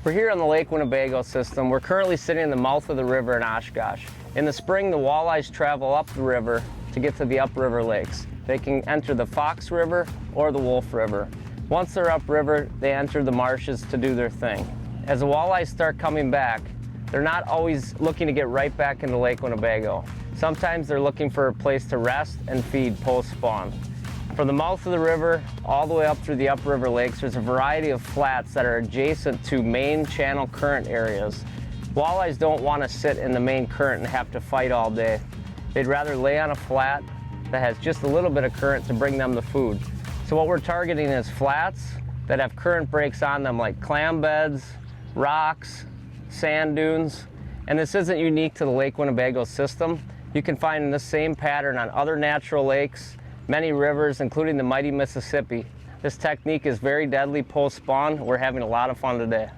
We're here on the Lake Winnebago system. We're currently sitting in the mouth of the river in Oshkosh. In the spring, the walleyes travel up the river to get to the upriver lakes. They can enter the Fox River or the Wolf River. Once they're upriver, they enter the marshes to do their thing. As the walleyes start coming back, they're not always looking to get right back into Lake Winnebago. Sometimes they're looking for a place to rest and feed post-spawn. From the mouth of the river all the way up through the upriver lakes, there's a variety of flats that are adjacent to main channel current areas. Walleyes don't want to sit in the main current and have to fight all day. They'd rather lay on a flat that has just a little bit of current to bring them the food. So what we're targeting is flats that have current breaks on them, like clam beds, rocks, sand dunes. And this isn't unique to the Lake Winnebago system. You can find this same pattern on other natural lakes, many rivers, including the mighty Mississippi. This technique is very deadly post-spawn. We're having a lot of fun today.